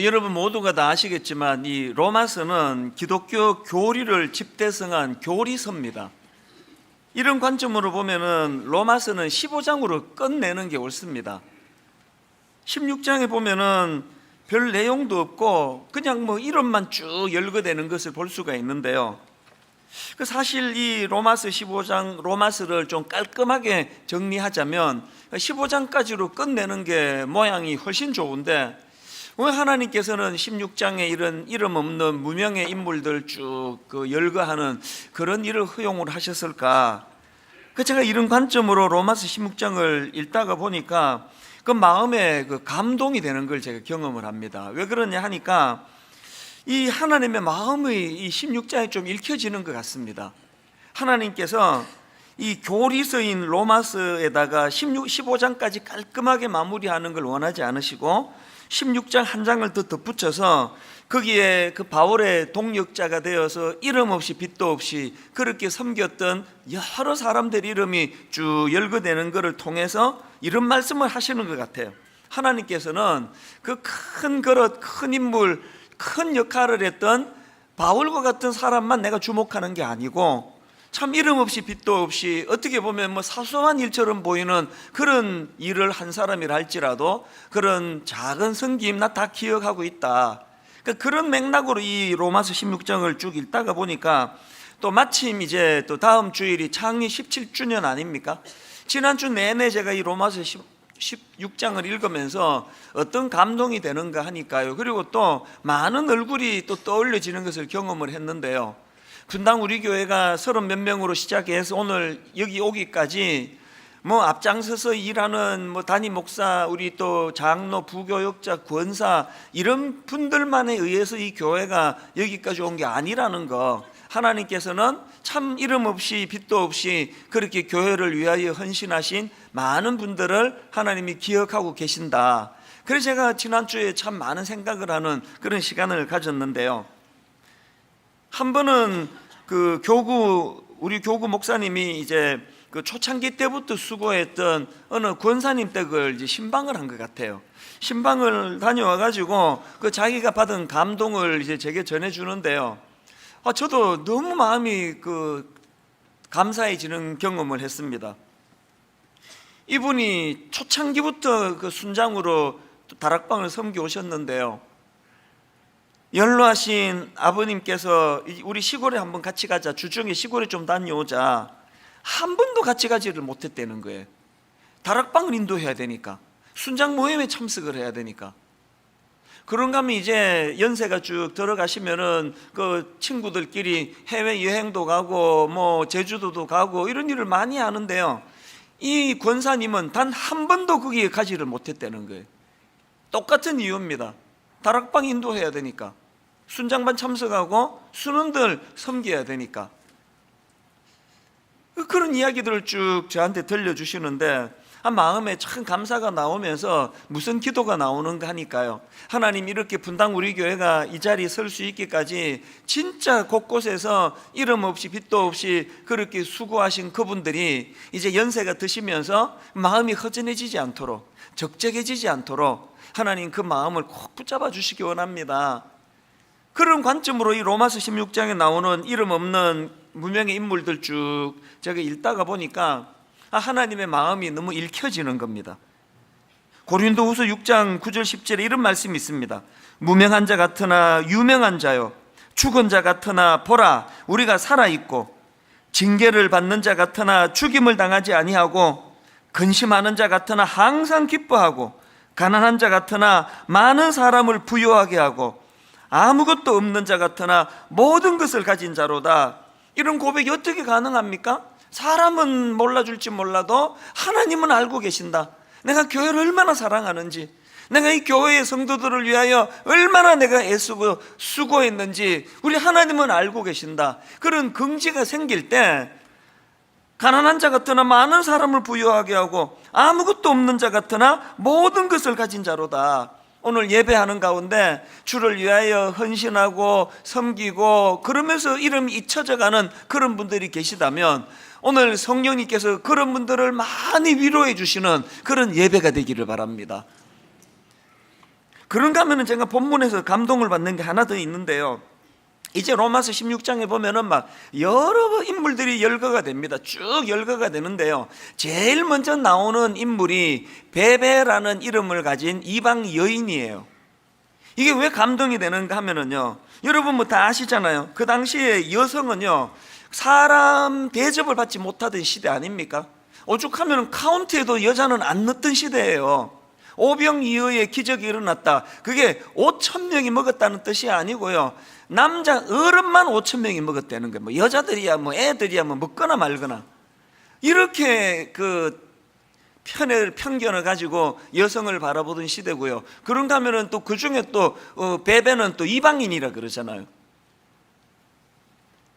여러분 모두가 다 아시겠지만 이 로마서는 기독교 교리를 집대성한 교리서입니다. 이런 관점으로 보면은 로마서는 15장으로 끝내는 게 옳습니다. 16장에 보면은 별 내용도 없고 그냥 이름만 쭉 열거되는 것을 볼 수가 있는데요. 사실 이 로마서 15장 로마서를 좀 깔끔하게 정리하자면 15장까지로 끝내는 게 모양이 훨씬 좋은데, 왜 하나님께서는 16장에 이런 이름 없는 무명의 인물들 쭉 열거하는 그런 일을 허용을 하셨을까? 제가 이런 관점으로 로마서 16장을 읽다가 보니까 그 마음에 감동이 되는 걸 제가 경험을 합니다. 왜 그러냐 하니까 이 하나님의 마음이 이 16장에 좀 읽혀지는 것 같습니다. 하나님께서 이 교리서인 로마서에다가 15장까지 깔끔하게 마무리하는 걸 원하지 않으시고 16장 한 장을 더 덧붙여서 거기에 그 바울의 동역자가 되어서 이름 없이 빛도 없이 그렇게 섬겼던 여러 사람들 이름이 쭉 열거되는 것을 통해서 이런 말씀을 하시는 것 같아요. 하나님께서는 그 큰 그릇, 큰 인물, 큰 역할을 했던 바울과 같은 사람만 내가 주목하는 게 아니고 참 이름 없이 빛도 없이 어떻게 보면 사소한 일처럼 보이는 그런 일을 한 사람이라 할지라도 그런 작은 섬김 나 다 기억하고 있다. 그런 맥락으로 이 로마서 16장을 쭉 읽다가 보니까 또 마침 이제 또 다음 주일이 창립 17주년 아닙니까? 지난주 내내 제가 이 로마서 16장을 읽으면서 어떤 감동이 되는가 하니까요. 그리고 또 많은 얼굴이 또 떠올려지는 것을 경험을 했는데요. 분당 우리 교회가 30몇 명으로 시작해서 오늘 여기 오기까지 앞장서서 일하는 담임 목사, 우리 또 장로, 부교역자, 권사 이런 분들만에 의해서 이 교회가 여기까지 온 게 아니라는 거, 하나님께서는 참 이름 없이 빛도 없이 그렇게 교회를 위하여 헌신하신 많은 분들을 하나님이 기억하고 계신다. 그래서 제가 지난주에 참 많은 생각을 하는 그런 시간을 가졌는데요. 한 번은 우리 교구 목사님이 이제 초창기 때부터 수고했던 어느 권사님 댁을 이제 신방을 한 것 같아요. 신방을 다녀와가지고 자기가 받은 감동을 이제 제게 전해주는데요. 저도 너무 마음이 감사해지는 경험을 했습니다. 이분이 초창기부터 순장으로 다락방을 섬겨 오셨는데요. 연로하신 아버님께서 우리 시골에 한번 같이 가자, 주중에 시골에 좀 다녀오자, 한 번도 같이 가지를 못했다는 거예요. 다락방을 인도해야 되니까, 순장 모임에 참석을 해야 되니까. 그런가 하면 이제 연세가 쭉 들어가시면은 친구들끼리 해외 여행도 가고 제주도도 가고 이런 일을 많이 하는데요. 이 권사님은 단 한 번도 거기에 가지를 못했다는 거예요. 똑같은 이유입니다. 다락방 인도해야 되니까, 순장반 참석하고 순원들 섬겨야 되니까. 그런 이야기들을 쭉 저한테 들려주시는데 마음에 참 감사가 나오면서 무슨 기도가 나오는가 하니까요. 하나님, 이렇게 분당 우리 교회가 이 자리에 설 수 있기까지 진짜 곳곳에서 이름 없이 빛도 없이 그렇게 수고하신 그분들이 이제 연세가 드시면서 마음이 허전해지지 않도록, 적적해지지 않도록 하나님 그 마음을 꼭 붙잡아 주시기 원합니다. 그런 관점으로 이 로마서 16장에 나오는 이름 없는 무명의 인물들 쭉 제가 읽다가 보니까 하나님의 마음이 너무 읽혀지는 겁니다. 고린도후서 6장 9절 10절에 이런 말씀이 있습니다. 무명한 자 같으나 유명한 자요, 죽은 자 같으나 보라 우리가 살아있고, 징계를 받는 자 같으나 죽임을 당하지 아니하고, 근심하는 자 같으나 항상 기뻐하고, 가난한 자 같으나 많은 사람을 부유하게 하고, 아무것도 없는 자 같으나 모든 것을 가진 자로다. 이런 고백이 어떻게 가능합니까? 사람은 몰라줄지 몰라도 하나님은 알고 계신다. 내가 교회를 얼마나 사랑하는지, 내가 이 교회의 성도들을 위하여 얼마나 내가 애쓰고 수고했는지 우리 하나님은 알고 계신다. 그런 긍지가 생길 때 가난한 자 같으나 많은 사람을 부유하게 하고, 아무것도 없는 자 같으나 모든 것을 가진 자로다. 오늘 예배하는 가운데 주를 위하여 헌신하고 섬기고 그러면서 이름이 잊혀져가는 그런 분들이 계시다면 오늘 성령님께서 그런 분들을 많이 위로해 주시는 그런 예배가 되기를 바랍니다. 그런가 하면은 제가 본문에서 감동을 받는 게 하나 더 있는데요. 이제 로마서 16장에 보면은 막 여러 인물들이 열거가 됩니다. 쭉 열거가 되는데요. 제일 먼저 나오는 인물이 베베라는 이름을 가진 이방 여인이에요. 이게 왜 감동이 되는가 하면은요, 여러분 뭐 다 아시잖아요. 그 당시에 여성은요, 사람 대접을 받지 못하던 시대 아닙니까? 오죽하면 카운트에도 여자는 안 넣던 시대예요. 오병이어의 기적이 일어났다. 그게 5,000명이 먹었다는 뜻이 아니고요, 남자 어른만 5,000명이 먹었다는 거예요. 뭐 여자들이야 뭐 애들이야 뭐 먹거나 말거나, 이렇게 그 편견을 가지고 여성을 바라보던 시대고요. 그런가 하면은 또 그 중에 또 베베는 또 이방인이라 그러잖아요.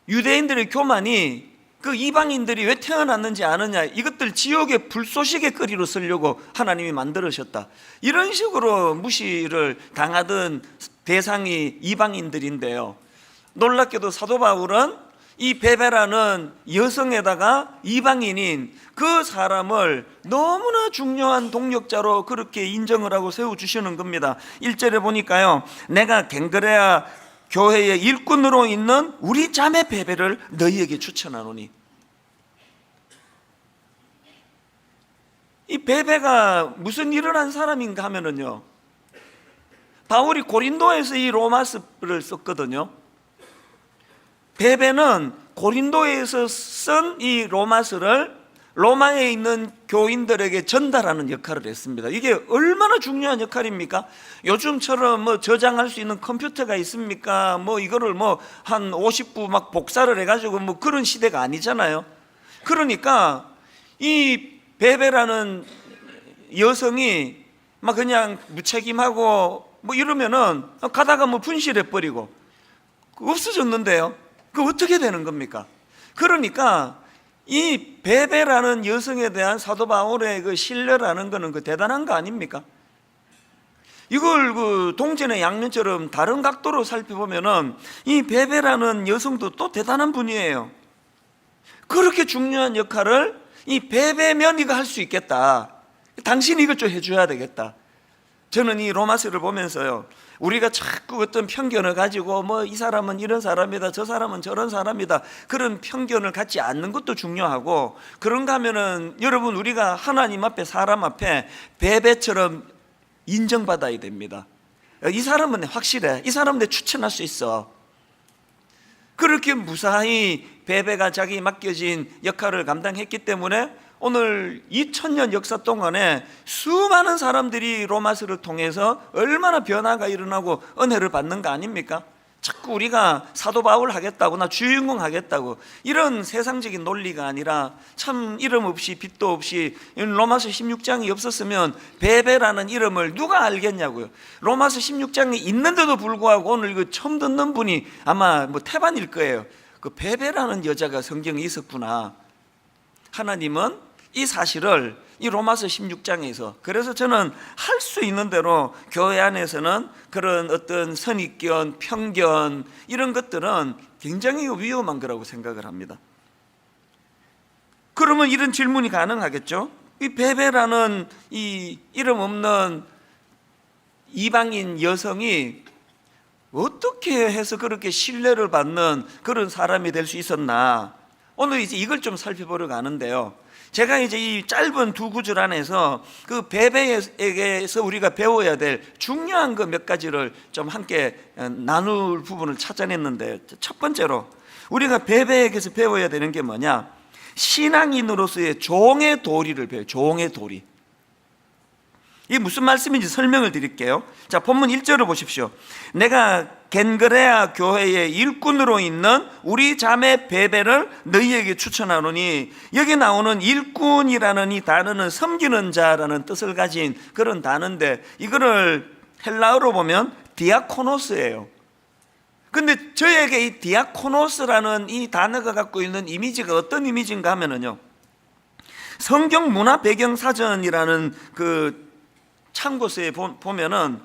유대인들의 교만이 그 이방인들이 왜 태어났는지 아느냐, 이것들 지옥의 불쏘시개 거리로 쓰려고 하나님이 만들으셨다, 이런 식으로 무시를 당하던 대상이 이방인들인데요. 놀랍게도 사도 바울은 이 베베라는 여성에다가 이방인인 그 사람을 너무나 중요한 동력자로 그렇게 인정을 하고 세워주시는 겁니다. 1절에 보니까요, 내가 갱그레아 교회의 일꾼으로 있는 우리 자매 베베를 너희에게 추천하노니. 이 베베가 무슨 일을 한 사람인가 하면은요, 바울이 고린도에서 이 로마서를 썼거든요. 베베는 고린도에서 쓴 이 로마서를 로마에 있는 교인들에게 전달하는 역할을 했습니다. 이게 얼마나 중요한 역할입니까? 요즘처럼 뭐 저장할 수 있는 컴퓨터가 있습니까? 뭐 이거를 뭐 한 50부 막 복사를 해가지고 뭐 그런 시대가 아니잖아요. 그러니까 이 베베라는 여성이 막 그냥 무책임하고 뭐 이러면은 가다가 뭐 분실해버리고 없어졌는데요. 그 어떻게 되는 겁니까? 그러니까 이 베베라는 여성에 대한 사도 바울의 그 신뢰라는 거는 그 대단한 거 아닙니까? 이걸 그 동전의 양면처럼 다른 각도로 살펴보면은 이 베베라는 여성도 또 대단한 분이에요. 그렇게 중요한 역할을 이 베베면 이거 할 수 있겠다, 당신이 이것 좀 해줘야 되겠다. 저는 이 로마서를 보면서요, 우리가 자꾸 어떤 편견을 가지고 뭐 이 사람은 이런 사람이다, 저 사람은 저런 사람이다, 그런 편견을 갖지 않는 것도 중요하고, 그런가 하면은 여러분, 우리가 하나님 앞에 사람 앞에 베베처럼 인정받아야 됩니다. 이 사람은 확실해, 이 사람은 내 추천할 수 있어. 그렇게 무사히 베베가 자기 맡겨진 역할을 감당했기 때문에 오늘 2000년 역사 동안에 수많은 사람들이 로마서를 통해서 얼마나 변화가 일어나고 은혜를 받는 거 아닙니까? 자꾸 우리가 사도 바울 하겠다고, 나 주인공 하겠다고, 이런 세상적인 논리가 아니라 참 이름 없이 빛도 없이, 로마서 16장이 없었으면 베베라는 이름을 누가 알겠냐고요. 로마서 16장이 있는데도 불구하고 오늘 이거 처음 듣는 분이 아마 뭐 태반일 거예요. 그 베베라는 여자가 성경에 있었구나. 하나님은 이 사실을 이 로마서 16장에서, 그래서 저는 할 수 있는 대로 교회 안에서는 그런 어떤 선입견, 편견, 이런 것들은 굉장히 위험한 거라고 생각을 합니다. 그러면 이런 질문이 가능하겠죠? 이 베베라는 이 이름 없는 이방인 여성이 어떻게 해서 그렇게 신뢰를 받는 그런 사람이 될 수 있었나? 오늘 이제 이걸 좀 살펴보려고 하는데요. 제가 이제 이 짧은 두 구절 안에서 그 베베에게서 우리가 배워야 될 중요한 그 몇 가지를 좀 함께 나눌 부분을 찾아냈는데, 첫 번째로 우리가 베베에게서 배워야 되는 게 뭐냐? 신앙인으로서의 종의 도리를 배워요. 종의 도리. 이게 무슨 말씀인지 설명을 드릴게요. 자, 본문 1절을 보십시오. 내가 겐그레아 교회의 일꾼으로 있는 우리 자매 베베를 너희에게 추천하노니, 여기 나오는 일꾼이라는 이 단어는 섬기는 자라는 뜻을 가진 그런 단어인데, 이거를 헬라어로 보면 디아코노스예요. 근데 저에게 이 디아코노스라는 이 단어가 갖고 있는 이미지가 어떤 이미지인가 하면은요, 성경 문화 배경 사전이라는 그 참고서에 보면은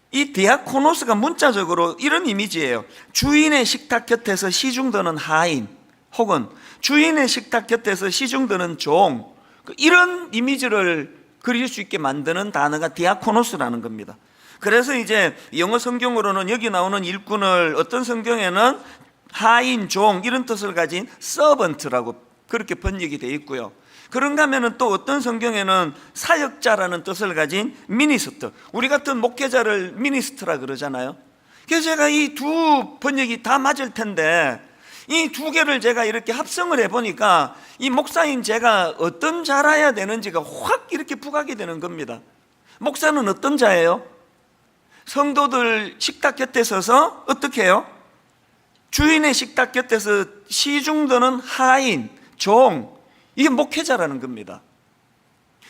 이 디아코노스가 문자적으로 이런 이미지예요. 주인의 식탁 곁에서 시중드는 하인, 혹은 주인의 식탁 곁에서 시중드는 종, 이런 이미지를 그릴 수 있게 만드는 단어가 디아코노스라는 겁니다. 그래서 이제 영어 성경으로는 여기 나오는 일꾼을 어떤 성경에는 하인, 종 이런 뜻을 가진 servant라고 그렇게 번역이 되어 있고요. 그런가 하면은 또 어떤 성경에는 사역자라는 뜻을 가진 미니스터, 우리 같은 목회자를 미니스트라 그러잖아요. 그래서 제가 이 두 번역이 다 맞을 텐데 이 두 개를 제가 이렇게 합성을 해보니까 이 목사인 제가 어떤 자라야 되는지가 확 이렇게 부각이 되는 겁니다. 목사는 어떤 자예요? 성도들 식탁 곁에 서서 어떻게 해요? 주인의 식탁 곁에서 시중드는 하인, 종, 이게 목회자라는 겁니다.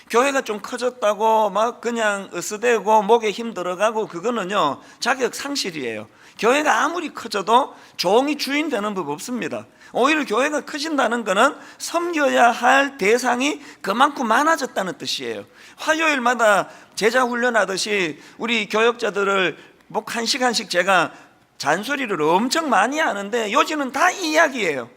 교회가 좀 커졌다고 막 그냥 으스대고 목에 힘 들어가고 그거는요 자격 상실이에요. 교회가 아무리 커져도 종이 주인 되는 법 없습니다. 오히려 교회가 커진다는 것은 섬겨야 할 대상이 그만큼 많아졌다는 뜻이에요. 화요일마다 제자 훈련하듯이 우리 교역자들을 목 1시간씩 제가 잔소리를 엄청 많이 하는데 요즘은 다 이 이야기예요.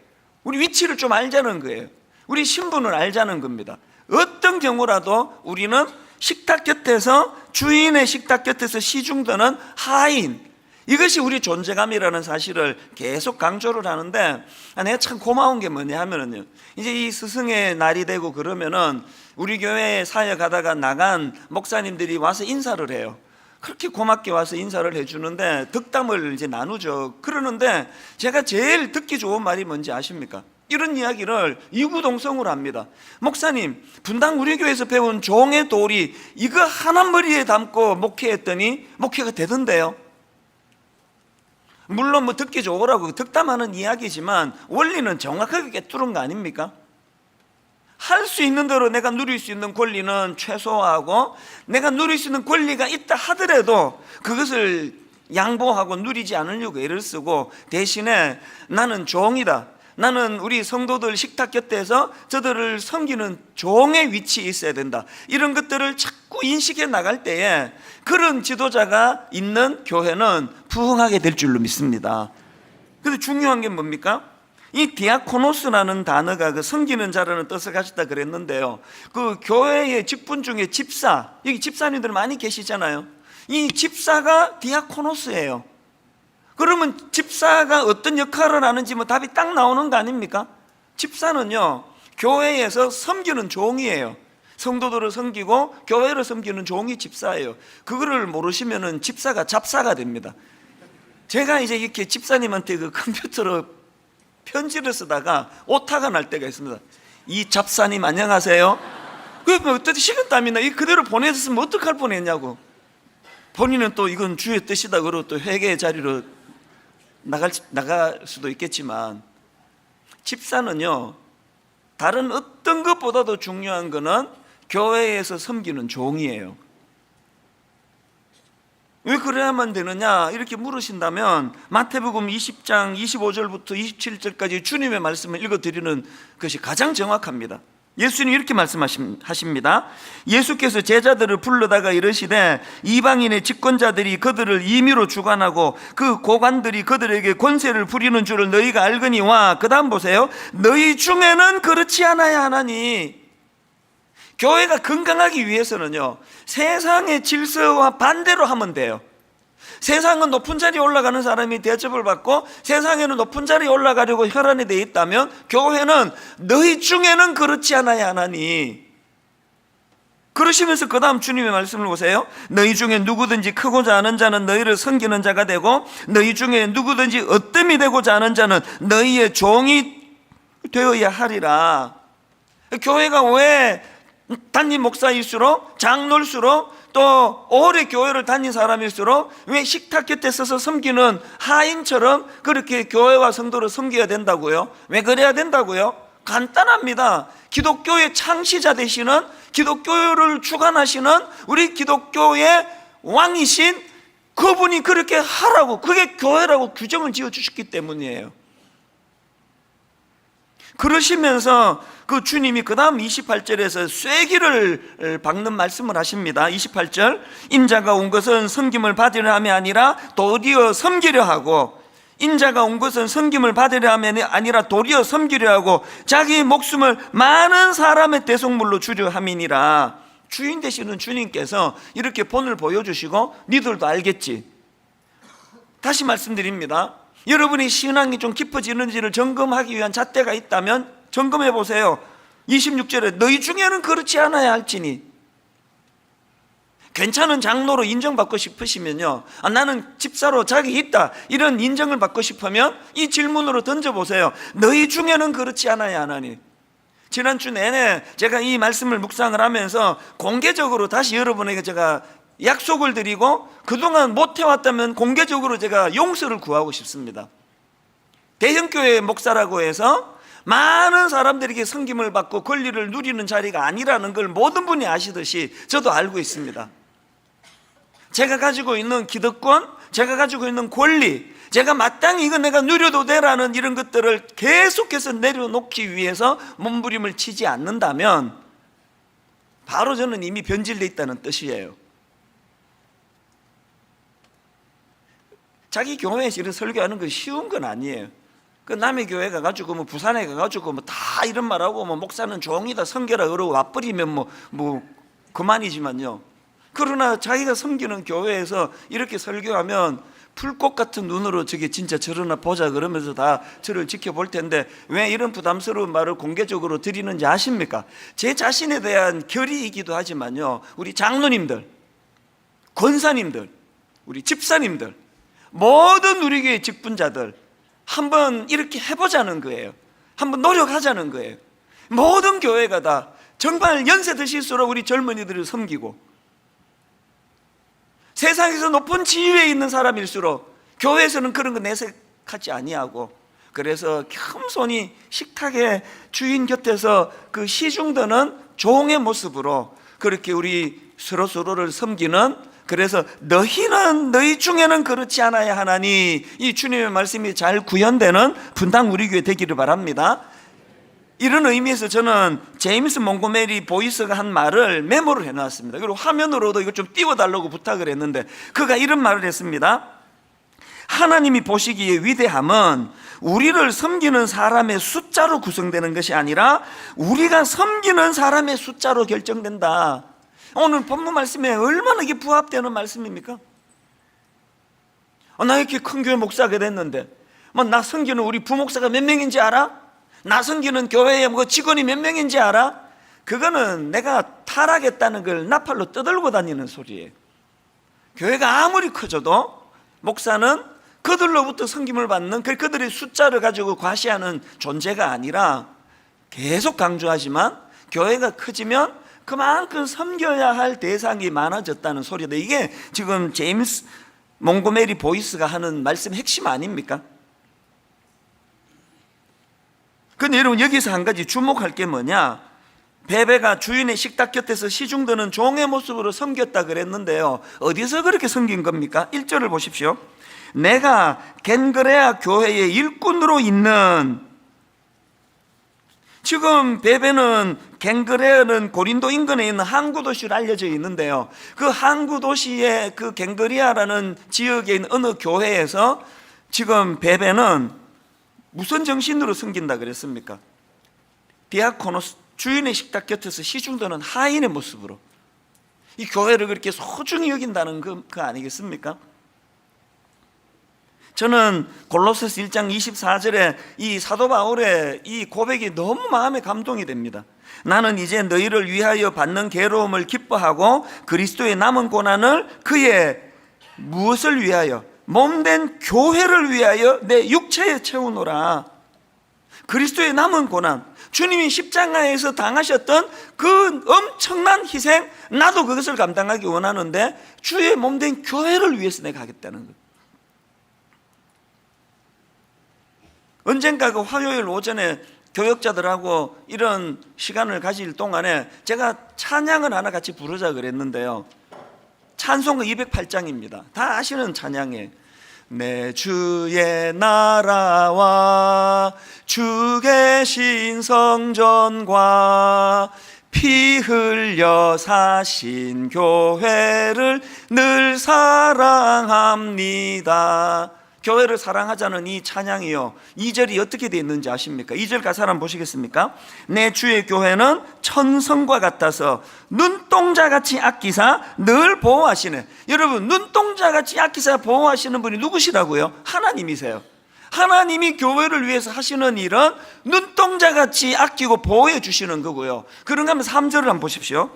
우리 위치를 좀 알자는 거예요. 우리 신분을 알자는 겁니다. 어떤 경우라도 우리는 식탁 곁에서, 주인의 식탁 곁에서 시중드는 하인, 이것이 우리 존재감이라는 사실을 계속 강조를 하는데, 내가 참 고마운 게 뭐냐 하면은요, 이제 이 스승의 날이 되고 그러면은 우리 교회에 사역하다가 나간 목사님들이 와서 인사를 해요. 그렇게 고맙게 와서 인사를 해주는데 덕담을 이제 나누죠. 그러는데 제가 제일 듣기 좋은 말이 뭔지 아십니까? 이런 이야기를 이구동성으로 합니다. 목사님, 분당 우리 교회에서 배운 종의 도리 이거 하나 머리에 담고 목회했더니 목회가 되던데요. 물론 뭐 듣기 좋으라고 덕담하는 이야기지만 원리는 정확하게 꿰뚫은 거 아닙니까? 할 수 있는 대로 내가 누릴 수 있는 권리는 최소화하고, 내가 누릴 수 있는 권리가 있다 하더라도 그것을 양보하고 누리지 않으려고 애를 쓰고, 대신에 나는 종이다, 나는 우리 성도들 식탁 곁에서 저들을 섬기는 종의 위치에 있어야 된다, 이런 것들을 자꾸 인식해 나갈 때에 그런 지도자가 있는 교회는 부흥하게 될 줄로 믿습니다. 그런데 중요한 게 뭡니까? 이 디아코노스라는 단어가 그 섬기는 자라는 뜻을 가졌다 그랬는데요, 그 교회의 직분 중에 집사, 여기 집사님들 많이 계시잖아요. 이 집사가 디아코노스예요. 그러면 집사가 어떤 역할을 하는지 뭐 답이 딱 나오는 거 아닙니까? 집사는요 교회에서 섬기는 종이에요. 성도들을 섬기고 교회를 섬기는 종이 집사예요. 그거를 모르시면은 집사가 잡사가 됩니다. 제가 이제 이렇게 집사님한테 그 컴퓨터로 편지를 쓰다가 오타가 날 때가 있습니다. 이 잡사님 안녕하세요. 그 어떻게 식은땀이 나, 이 그대로 보내줬으면 어떡할 뻔했냐고. 본인은 또 이건 주의 뜻이다 그러고 또 회개의 자리로 나갈 수도 있겠지만, 집사는요 다른 어떤 것보다도 중요한 거는 교회에서 섬기는 종이에요. 왜 그래야만 되느냐 이렇게 물으신다면 마태복음 20장 25절부터 27절까지 주님의 말씀을 읽어드리는 것이 가장 정확합니다. 예수님이 이렇게 말씀하십니다. 예수께서 제자들을 불러다가 이르시되 이방인의 집권자들이 그들을 임의로 주관하고 그 고관들이 그들에게 권세를 부리는 줄을 너희가 알거니와, 그 다음 보세요. 너희 중에는 그렇지 않아야 하나니. 교회가 건강하기 위해서는요 세상의 질서와 반대로 하면 돼요. 세상은 높은 자리에 올라가는 사람이 대접을 받고 세상에는 높은 자리에 올라가려고 혈안이 되어 있다면, 교회는 너희 중에는 그렇지 않아야 하나니. 그러시면서 그 다음 주님의 말씀을 보세요. 너희 중에 누구든지 크고자 하는 자는 너희를 섬기는 자가 되고, 너희 중에 누구든지 어뜸이 되고자 하는 자는 너희의 종이 되어야 하리라. 교회가 왜 담임 목사일수록, 장로일수록, 또 오래 교회를 다닌 사람일수록 왜 식탁 곁에 서서 섬기는 하인처럼 그렇게 교회와 성도를 섬겨야 된다고요? 왜 그래야 된다고요? 간단합니다. 기독교의 창시자 되시는, 기독교를 주관하시는 우리 기독교의 왕이신 그분이 그렇게 하라고, 그게 교회라고 규정을 지어주셨기 때문이에요. 그러시면서 그 주님이 그 다음 28절에서 쐐기를 박는 말씀을 하십니다. 28절, 인자가 온 것은 섬김을 받으려 함이 아니라 도리어 섬기려 하고, 인자가 온 것은 섬김을 받으려 함이 아니라 도리어 섬기려 하고 자기 목숨을 많은 사람의 대속물로 주려 함이니라. 주인 되시는 주님께서 이렇게 본을 보여주시고 니들도 알겠지. 다시 말씀드립니다. 여러분이 신앙이 좀 깊어지는지를 점검하기 위한 잣대가 있다면 점검해 보세요. 26절에 너희 중에는 그렇지 않아야 할지니. 괜찮은 장로로 인정받고 싶으시면요, 나는 집사로 자격이 있다, 이런 인정을 받고 싶으면 이 질문으로 던져보세요. 너희 중에는 그렇지 않아야 하나니. 지난주 내내 제가 이 말씀을 묵상을 하면서 공개적으로 다시 여러분에게 제가 약속을 드리고 그동안 못해왔다면 공개적으로 제가 용서를 구하고 싶습니다. 대형교회 목사라고 해서 많은 사람들에게 섬김을 받고 권리를 누리는 자리가 아니라는 걸 모든 분이 아시듯이 저도 알고 있습니다. 제가 가지고 있는 기득권, 제가 가지고 있는 권리, 제가 마땅히 이거 내가 누려도 되라는 이런 것들을 계속해서 내려놓기 위해서 몸부림을 치지 않는다면 바로 저는 이미 변질되어 있다는 뜻이에요. 자기 교회에서 이런 설교하는 건 쉬운 건 아니에요. 그 남의 교회 가가지고 뭐 부산에 가가지고 뭐 다 이런 말하고 뭐 목사는 종이다 섬겨라 그러고 와버리면 뭐 그만이지만요. 그러나 자기가 섬기는 교회에서 이렇게 설교하면 풀꽃 같은 눈으로 저게 진짜 저러나 보자 그러면서 다 저를 지켜볼 텐데 왜 이런 부담스러운 말을 공개적으로 드리는지 아십니까? 제 자신에 대한 결의이기도 하지만요, 우리 장로님들, 권사님들, 우리 집사님들, 모든 우리 교회 직분자들 한번 이렇게 해보자는 거예요. 한번 노력하자는 거예요. 모든 교회가 다 정말 연세 드실수록 우리 젊은이들을 섬기고 세상에서 높은 지위에 있는 사람일수록 교회에서는 그런 거 내색하지 아니하고, 그래서 겸손히 식탁의 주인 곁에서 그 시중드는 종의 모습으로 그렇게 우리 서로를 섬기는, 그래서 너희는 너희 중에는 그렇지 않아야 하나니, 이 주님의 말씀이 잘 구현되는 분당 우리 교회 되기를 바랍니다. 이런 의미에서 저는 제임스 몽고메리 보이스가 한 말을 메모를 해놨습니다. 그리고 화면으로도 이거 좀 띄워달라고 부탁을 했는데 그가 이런 말을 했습니다. 하나님이 보시기에 위대함은 우리를 섬기는 사람의 숫자로 구성되는 것이 아니라 우리가 섬기는 사람의 숫자로 결정된다. 오늘 본문 말씀에 얼마나 이게 부합되는 말씀입니까? 나 이렇게 큰 교회 목사가 됐는데 나 섬기는 우리 부목사가 몇 명인지 알아? 나 섬기는 교회에 직원이 몇 명인지 알아? 그거는 내가 타락했다는 걸 나팔로 떠들고 다니는 소리예요. 교회가 아무리 커져도 목사는 그들로부터 섬김을 받는 그들의 숫자를 가지고 과시하는 존재가 아니라, 계속 강조하지만 교회가 커지면 그만큼 섬겨야 할 대상이 많아졌다는 소리다. 이게 지금 제임스 몽고메리 보이스가 하는 말씀 핵심 아닙니까? 근데 여러분 여기서 한 가지 주목할 게 뭐냐, 베베가 주인의 식탁 곁에서 시중드는 종의 모습으로 섬겼다 그랬는데요, 어디서 그렇게 섬긴 겁니까? 1절을 보십시오. 내가 겐그레아 교회의 일꾼으로 있는, 지금 베베는 겐그레아는 고린도 인근에 있는 항구 도시로 알려져 있는데요, 그 항구 도시의 그 겐그리아라는 지역에 있는 어느 교회에서 지금 베베는 무슨 정신으로 섬긴다 그랬습니까? 디아코노스, 주인의 식탁 곁에서 시중드는 하인의 모습으로 이 교회를 그렇게 소중히 여긴다는 그 아니겠습니까? 저는 골로새서 1장 24절에 이 사도 바울의 이 고백이 너무 마음에 감동이 됩니다. 나는 이제 너희를 위하여 받는 괴로움을 기뻐하고 그리스도의 남은 고난을 그의 무엇을 위하여? 몸된 교회를 위하여 내 육체에 채우노라. 그리스도의 남은 고난, 주님이 십자가에서 당하셨던 그 엄청난 희생, 나도 그것을 감당하기 원하는데 주의 몸된 교회를 위해서 내가 하겠다는 것. 언젠가 그 화요일 오전에 교역자들하고 이런 시간을 가질 동안에 제가 찬양을 하나 같이 부르자 그랬는데요, 찬송가 208장입니다. 다 아시는 찬양이에요. 내 주의 나라와 주 계신 성전과 피 흘려 사신 교회를 늘 사랑합니다. 교회를 사랑하자는 이 찬양이요, 2절이 어떻게 되어 있는지 아십니까? 2절 가사 한번 보시겠습니까? 내 주의 교회는 천성과 같아서 눈동자같이 아끼사 늘 보호하시네. 여러분, 눈동자같이 아끼사 보호하시는 분이 누구시라고요? 하나님이세요. 하나님이 교회를 위해서 하시는 일은 눈동자같이 아끼고 보호해 주시는 거고요. 그런가 하면 3절을 한번 보십시오.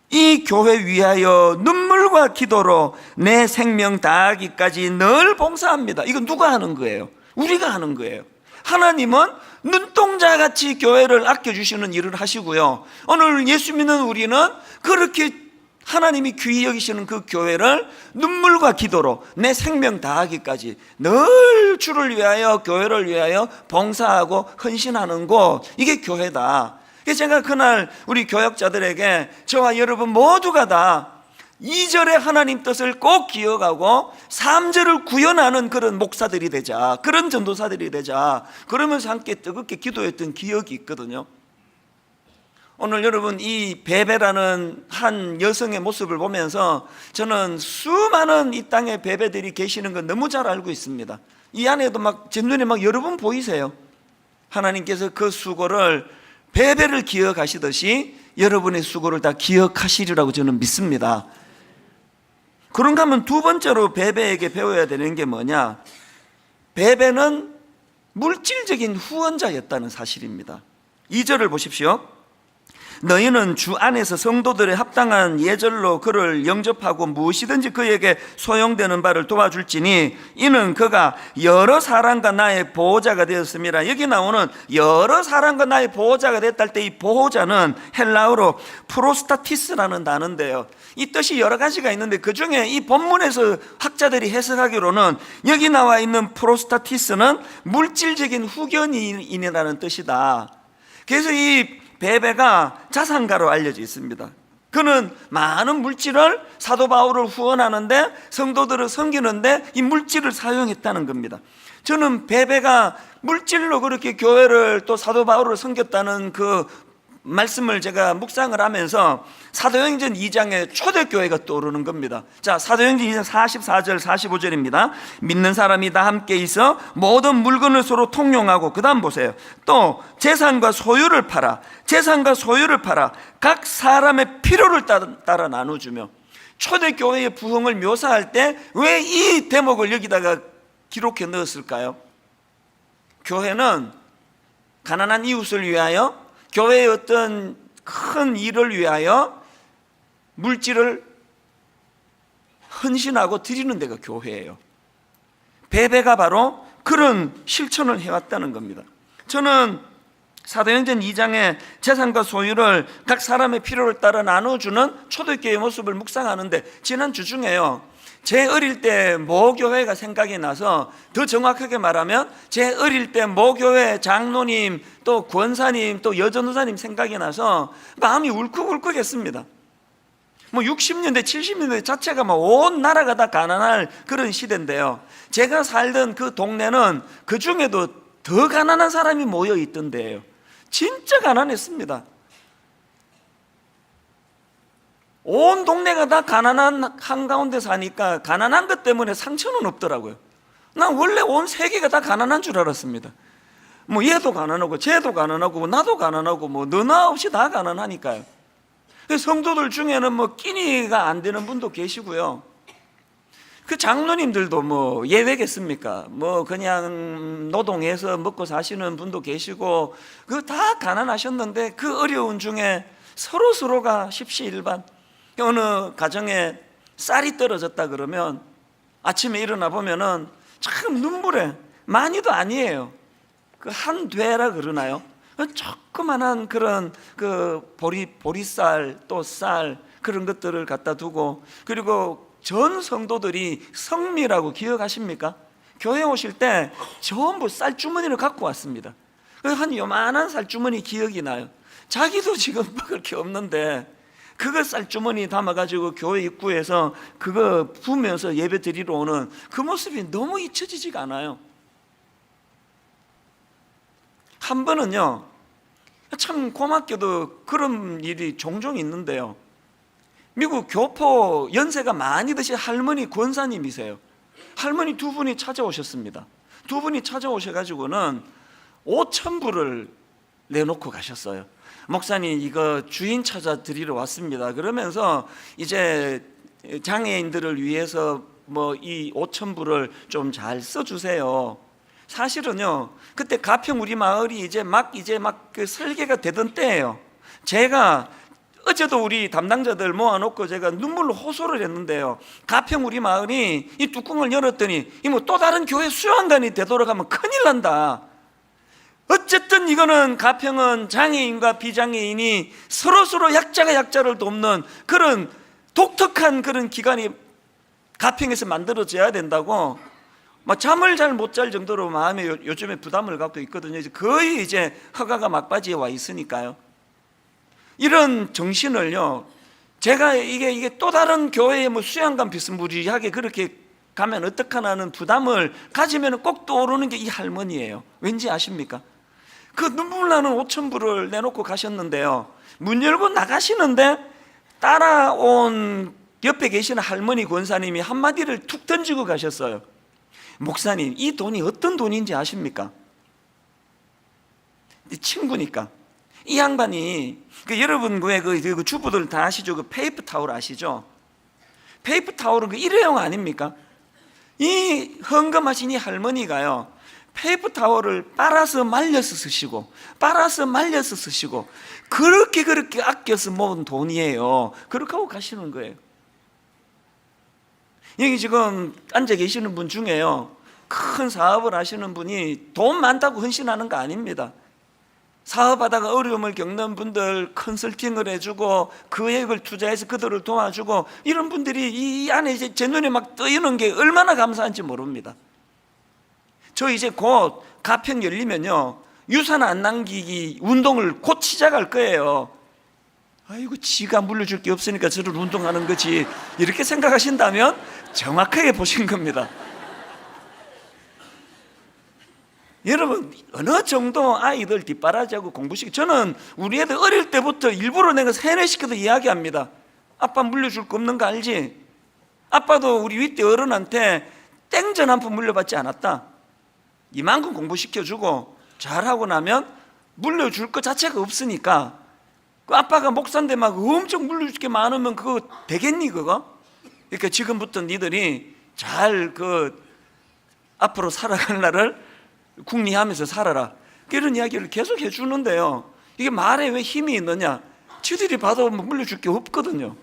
이 교회 위하여 눈물과 기도로 내 생명 다하기까지 늘 봉사합니다. 이건 누가 하는 거예요? 우리가 하는 거예요. 하나님은 눈동자같이 교회를 아껴주시는 일을 하시고요, 오늘 예수 믿는 우리는 그렇게 하나님이 귀히 여기시는 그 교회를 눈물과 기도로 내 생명 다하기까지 늘 주를 위하여, 교회를 위하여 봉사하고 헌신하는 곳, 이게 교회다. 그래서 제가 그날 우리 교역자들에게 저와 여러분 모두가 다 2절의 하나님 뜻을 꼭 기억하고 3절을 구현하는 그런 목사들이 되자, 그런 전도사들이 되자, 그러면서 함께 뜨겁게 기도했던 기억이 있거든요. 오늘 여러분, 이 베베라는 한 여성의 모습을 보면서 저는 수많은 이 땅에 베베들이 계시는 건 너무 잘 알고 있습니다. 이 안에도 막 제 눈에 막 여러 분 보이세요. 하나님께서 그 수고를, 베베를 기억하시듯이 여러분의 수고를 다 기억하시리라고 저는 믿습니다. 그런가 하면 두 번째로 베베에게 배워야 되는 게 뭐냐? 베베는 물질적인 후원자였다는 사실입니다. 2절을 보십시오. 너희는 주 안에서 성도들의 합당한 예절로 그를 영접하고 무엇이든지 그에게 소용되는 바를 도와줄지니 이는 그가 여러 사람과 나의 보호자가 되었습니다. 여기 나오는 여러 사람과 나의 보호자가 됐다 할 때 이 보호자는 헬라어로 프로스타티스라는 단어인데요, 이 뜻이 여러 가지가 있는데 그 중에 이 본문에서 학자들이 해석하기로는 여기 나와 있는 프로스타티스는 물질적인 후견인이라는 뜻이다. 그래서 이 베베가 자산가로 알려져 있습니다. 그는 많은 물질을 사도 바울을 후원하는데, 성도들을 섬기는데 이 물질을 사용했다는 겁니다. 저는 베베가 물질로 그렇게 교회를 또 사도 바울을 섬겼다는 그 말씀을 제가 묵상을 하면서 사도행전 2장에 초대교회가 떠오르는 겁니다. 자, 사도행전 2장 44절 45절입니다 믿는 사람이 다 함께 있어 모든 물건을 서로 통용하고, 그 다음 보세요. 또 재산과 소유를 팔아 각 사람의 필요를 따라 나눠주며. 초대교회의 부흥을 묘사할 때 왜 이 대목을 여기다가 기록해 넣었을까요? 교회는 가난한 이웃을 위하여, 교회의 어떤 큰 일을 위하여 물질을 헌신하고 드리는 데가 교회예요. 베베가 바로 그런 실천을 해왔다는 겁니다. 저는 사도행전 2장에 재산과 소유를 각 사람의 필요를 따라 나눠주는 초대교회의 모습을 묵상하는데, 지난주 중에요, 제 어릴 때 모교회가 생각이 나서, 더 정확하게 말하면 제 어릴 때 모교회 장로님, 또 권사님, 또 여전도사님 생각이 나서 마음이 울컥울컥했습니다. 60년대 70년대 자체가 온 나라가 다 가난할 그런 시대인데요, 제가 살던 그 동네는 그 중에도 더 가난한 사람이 모여 있던데요. 진짜 가난했습니다. 온 동네가 다 가난한 한가운데 사니까 가난한 것 때문에 상처는 없더라고요. 난 원래 온 세계가 다 가난한 줄 알았습니다. 얘도 가난하고 쟤도 가난하고 나도 가난하고 너나 없이 다 가난하니까요. 성도들 중에는 끼니가 안 되는 분도 계시고요, 그 장로님들도 예외겠습니까? 그냥 노동해서 먹고 사시는 분도 계시고, 그 다 가난하셨는데 그 어려운 중에 서로가 십시일반. 어느 가정에 쌀이 떨어졌다 그러면 아침에 일어나 보면은 참 눈물에, 많이도 아니에요, 그 한 되라 그러나요? 조그만한 그런 그 보리쌀, 또 쌀, 그런 것들을 갖다 두고, 그리고 전 성도들이 성미라고 기억하십니까? 교회 오실 때 전부 쌀주머니를 갖고 왔습니다. 한 요만한 쌀주머니 기억이 나요. 자기도 지금 그렇게 없는데 그거 쌀주머니 담아가지고 교회 입구에서 그거 부으면서 예배 드리러 오는 그 모습이 너무 잊혀지지가 않아요. 한 번은요, 참 고맙게도 그런 일이 종종 있는데요, 미국 교포 연세가 많이 드신 할머니 권사님이세요. 할머니 두 분이 찾아오셨습니다. 두 분이 찾아오셔가지고는 5,000불을 내놓고 가셨어요. 목사님, 이거 주인 찾아 드리러 왔습니다. 그러면서 이제 장애인들을 위해서 뭐 이 5,000불을 좀 잘 써주세요. 사실은요, 그때 가평 우리 마을이 이제 막 그 설계가 되던 때예요. 제가 어제도 우리 담당자들 모아놓고 제가 눈물로 호소를 했는데요. 가평 우리 마을이 이 뚜껑을 열었더니 이 뭐 또 다른 교회 수양관이 되도록 하면 큰일 난다. 어쨌든 이거는 가평은 장애인과 비장애인이 서로 약자가 약자를 돕는 그런 독특한 그런 기관이 가평에서 만들어져야 된다고 막 잠을 잘 못 잘 정도로 마음에 요즘에 부담을 갖고 있거든요. 거의 이제 허가가 막바지에 와 있으니까요. 이런 정신을요, 제가 이게 또 다른 교회의 뭐 수양관 비스무리하게 그렇게 가면 어떡하나는 부담을 가지면 꼭 떠오르는 게 이 할머니예요. 왠지 아십니까? 그 눈물 나는 5,000불을 내놓고 가셨는데요, 문 열고 나가시는데 따라온 옆에 계시는 할머니 권사님이 한마디를 툭 던지고 가셨어요. 목사님, 이 돈이 어떤 돈인지 아십니까? 친구니까. 이 양반이 여러분 그 주부들 다 아시죠? 그 페이퍼 타월 아시죠? 페이퍼 타월은 그 일회용 아닙니까? 이 헌금하신 이 할머니가요, 페이퍼 타월을 빨아서 말려서 쓰시고 빨아서 말려서 쓰시고 그렇게 아껴서 모은 돈이에요. 그렇게 하고 가시는 거예요. 여기 지금 앉아 계시는 분 중에요, 큰 사업을 하시는 분이 돈 많다고 헌신하는 거 아닙니다. 사업하다가 어려움을 겪는 분들 컨설팅을 해주고 그액을 투자해서 그들을 도와주고 이런 분들이 이 안에 이제 제 눈에 막 뜨이는 게 얼마나 감사한지 모릅니다. 저 이제 곧 가평 열리면요, 유산 안 남기기 운동을 곧 시작할 거예요. 아이고, 지가 물려줄 게 없으니까 저를 운동하는 거지, 이렇게 생각하신다면 정확하게 보신 겁니다. 여러분, 어느 정도 아이들 뒷바라지하고 공부시키, 저는 우리 애들 어릴 때부터 일부러 내가 세뇌시켜서 이야기합니다. 아빠 물려줄 거 없는 거 알지? 아빠도 우리 윗대 어른한테 땡전 한 푼 물려받지 않았다. 이만큼 공부시켜주고 잘하고 나면 물려줄 거 자체가 없으니까, 그 아빠가 목사인데 막 엄청 물려줄 게 많으면 그거 되겠니 그거? 그러니까 지금부터 니들이 잘 앞으로 살아갈 날을 궁리하면서 살아라, 이런 이야기를 계속 해주는데요, 이게 말에 왜 힘이 있느냐? 지들이 봐도 물려줄 게 없거든요.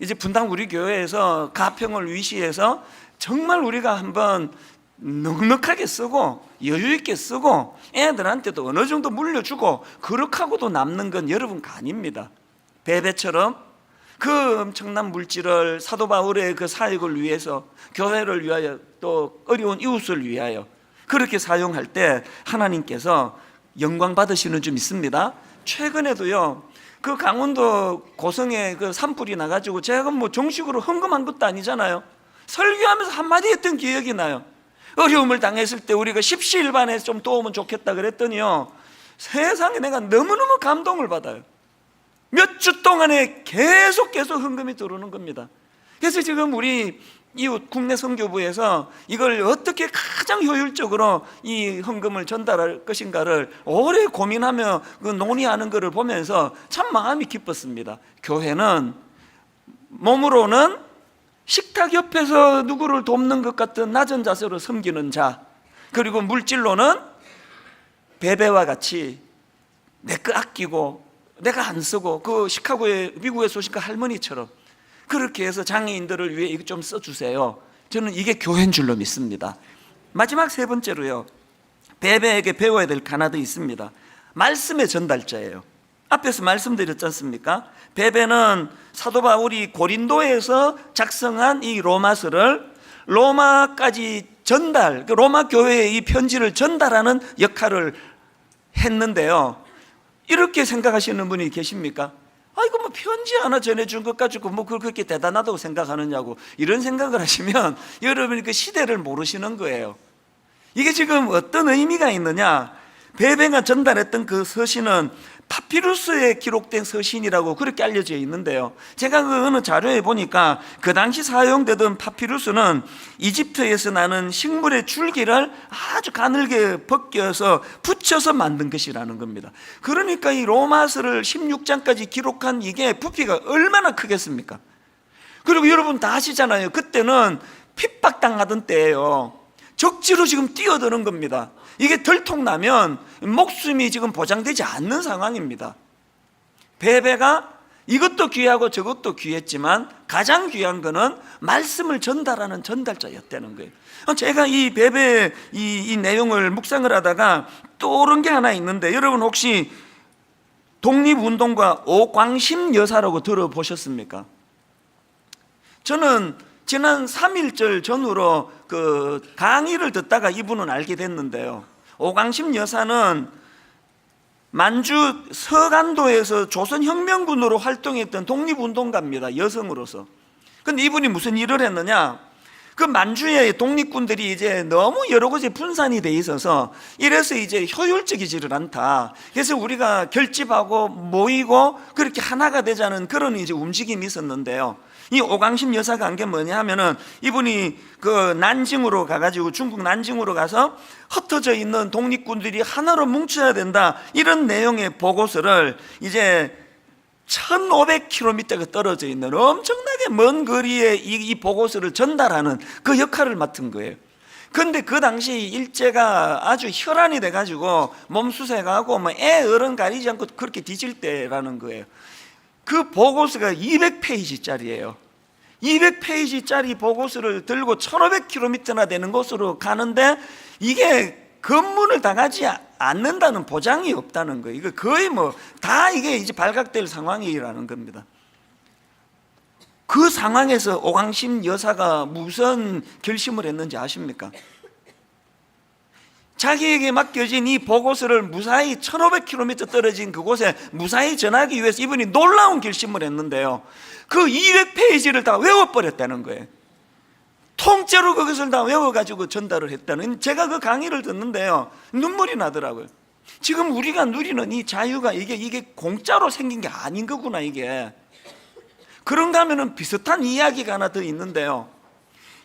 이제 분당 우리 교회에서 가평을 위시해서 정말 우리가 한번 넉넉하게 쓰고 여유 있게 쓰고 애들한테도 어느 정도 물려주고 그렇게 하고도 남는 건 여러분 아닙니다. 베베처럼 그 엄청난 물질을 사도 바울의 그 사역을 위해서, 교회를 위하여, 또 어려운 이웃을 위하여 그렇게 사용할 때 하나님께서 영광 받으시는 줄 믿습니다. 최근에도요, 그 강원도 고성에 그 산불이 나가지고 제가 뭐 정식으로 헌금한 것도 아니잖아요. 설교하면서 한마디 했던 기억이 나요. 어려움을 당했을 때 우리가 십시일반에 좀 도우면 좋겠다 그랬더니요, 세상에 내가 너무너무 감동을 받아요. 몇 주 동안에 계속 헌금이 들어오는 겁니다. 그래서 지금 우리 이웃 국내 선교부에서 이걸 어떻게 가장 효율적으로 이 헌금을 전달할 것인가를 오래 고민하며 그 논의하는 것을 보면서 참 마음이 기뻤습니다. 교회는 몸으로는 식탁 옆에서 누구를 돕는 것 같은 낮은 자세로 섬기는 자, 그리고 물질로는 베베와 같이 내 거 아끼고 내가 안 쓰고 그 시카고에 미국에서 오신 그 할머니처럼 그렇게 해서 장애인들을 위해 이거 좀 써주세요. 저는 이게 교회인 줄로 믿습니다. 마지막 세 번째로요, 베베에게 배워야 될 하나도 있습니다. 말씀의 전달자예요. 앞에서 말씀드렸지 않습니까? 베베는 사도 바울이 고린도에서 작성한 이 로마서를 로마까지 전달, 로마 교회에 이 편지를 전달하는 역할을 했는데요, 이렇게 생각하시는 분이 계십니까? 이거 뭐 편지 하나 전해준 것 가지고 뭐 그렇게 대단하다고 생각하느냐고, 이런 생각을 하시면 여러분이 그 시대를 모르시는 거예요. 이게 지금 어떤 의미가 있느냐? 베베가 전달했던 그 서신은 파피루스에 기록된 서신이라고 그렇게 알려져 있는데요, 제가 그 어느 자료에 보니까 그 당시 사용되던 파피루스는 이집트에서 나는 식물의 줄기를 아주 가늘게 벗겨서 붙여서 만든 것이라는 겁니다. 그러니까 이 로마서를 16장까지 기록한 이게 부피가 얼마나 크겠습니까? 그리고 여러분 다 아시잖아요, 그때는 핍박당하던 때예요. 적지로 지금 뛰어드는 겁니다. 이게 들통나면 목숨이 지금 보장되지 않는 상황입니다. 베베가 이것도 귀하고 저것도 귀했지만 가장 귀한 거는 말씀을 전달하는 전달자였다는 거예요. 제가 이 베베 이 내용을 묵상을 하다가 떠오른 게 하나 있는데, 여러분 혹시 독립운동가 오광심 여사라고 들어보셨습니까? 저는 지난 3.1절 전후로 그 강의를 듣다가 이분은 알게 됐는데요, 오광심 여사는 만주 서간도에서 조선혁명군으로 활동했던 독립운동가입니다. 여성으로서. 근데 이분이 무슨 일을 했느냐, 그 만주의 독립군들이 이제 너무 여러 곳에 분산이 돼 있어서 이래서 이제 효율적이지를 않다. 그래서 우리가 결집하고 모이고 그렇게 하나가 되자는 그런 이제 움직임이 있었는데요, 이 오광심 여사가 한 게 뭐냐 하면은, 이분이 그 난징으로 가가지고 중국 난징으로 가서 흩어져 있는 독립군들이 하나로 뭉쳐야 된다, 이런 내용의 보고서를 이제 1500km가 떨어져 있는 엄청나게 먼 거리에 이 보고서를 전달하는 그 역할을 맡은 거예요. 근데 그 당시 일제가 아주 혈안이 돼가지고 몸수색하고 뭐 애 어른 가리지 않고 그렇게 뒤질 때라는 거예요. 그 보고서가 200페이지짜리예요. 200페이지짜리 보고서를 들고 1500km나 되는 곳으로 가는데 이게 검문을 당하지 않는다는 보장이 없다는 거예요. 이거 거의 뭐 다 이게 이제 발각될 상황이라는 겁니다. 그 상황에서 오광심 여사가 무슨 결심을 했는지 아십니까? 자기에게 맡겨진 이 보고서를 무사히 1500km 떨어진 그곳에 무사히 전하기 위해서 이분이 놀라운 결심을 했는데요, 그 200페이지를 다 외워버렸다는 거예요. 통째로 그것을 다 외워가지고 전달을 했다는, 제가 그 강의를 듣는데요, 눈물이 나더라고요. 지금 우리가 누리는 이 자유가 이게 공짜로 생긴 게 아닌 거구나, 이게. 그런가 하면은 비슷한 이야기가 하나 더 있는데요,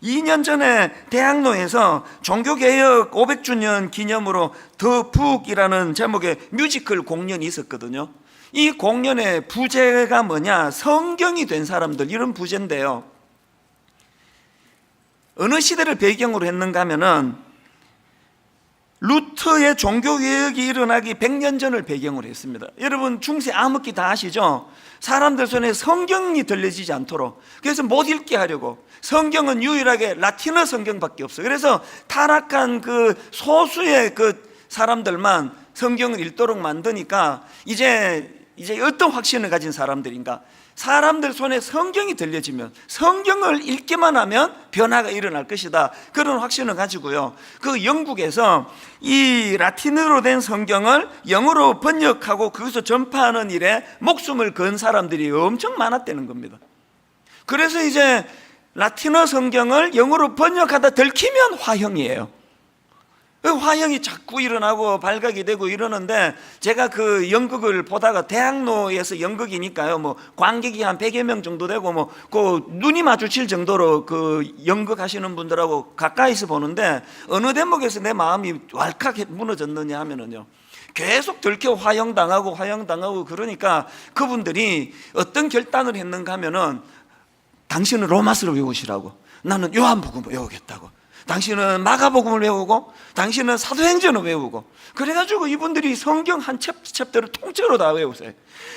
2년 전에 대학로에서 종교개혁 500주년 기념으로 더 북이라는 제목의 뮤지컬 공연이 있었거든요. 이 공연의 부제가 뭐냐, 성경이 된 사람들, 이런 부제인데요, 어느 시대를 배경으로 했는가 하면은 루터의 종교개혁이 일어나기 100년 전을 배경으로 했습니다. 여러분 중세 암흑기 다 아시죠? 사람들 손에 성경이 들려지지 않도록, 그래서 못 읽게 하려고 성경은 유일하게 라틴어 성경밖에 없어요. 그래서 타락한 그 소수의 그 사람들만 성경을 읽도록 만드니까 이제 어떤 확신을 가진 사람들인가, 사람들 손에 성경이 들려지면 성경을 읽기만 하면 변화가 일어날 것이다, 그런 확신을 가지고요, 그 영국에서 이 라틴어로 된 성경을 영어로 번역하고 거기서 전파하는 일에 목숨을 건 사람들이 엄청 많았다는 겁니다. 그래서 이제 라틴어 성경을 영어로 번역하다 들키면 화형이에요. 화형이 자꾸 일어나고 발각이 되고 이러는데, 제가 그 연극을 보다가 대학로에서 연극이니까요, 뭐 관객이 한 100여 명 정도 되고 뭐 그 눈이 마주칠 정도로 그 연극 하시는 분들하고 가까이서 보는데, 어느 대목에서 내 마음이 왈칵 무너졌느냐 하면은요, 계속 들켜 화형당하고 그러니까 그분들이 어떤 결단을 했는가 하면은, 당신은 로마서를 외우시라고, 나는 요한복음을 외우겠다고, 당신은 마가복음을 외우고 당신은 사도행전을 외우고, 그래가지고 이분들이 성경 한 챕터를 통째로 다 외우세요.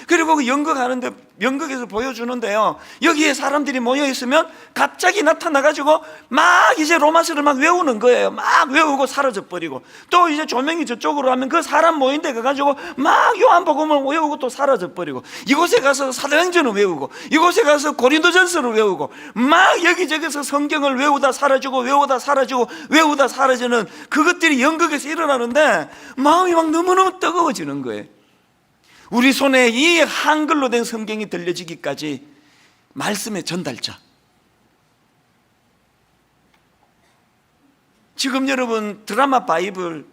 그리고 그 연극하는데, 연극에서 보여주는데요, 여기에 사람들이 모여있으면 갑자기 나타나가지고 막 이제 로마서를 막 외우는 거예요. 막 외우고 사라져버리고, 또 이제 조명이 저쪽으로 하면 그 사람 모인 데 가가지고 막 요한복음을 외우고 또 사라져버리고, 이곳에 가서 사도행전을 외우고, 이곳에 가서 고린도전서를 외우고, 막 여기저기서 성경을 외우다 사라지고 외우다 사라지고 외우다 사라지는 그것들이 연극에서 일어나는데 마음이 막 너무너무 뜨거워지는 거예요. 우리 손에 이 한글로 된 성경이 들려지기까지 말씀의 전달자. 지금 여러분 드라마 바이블,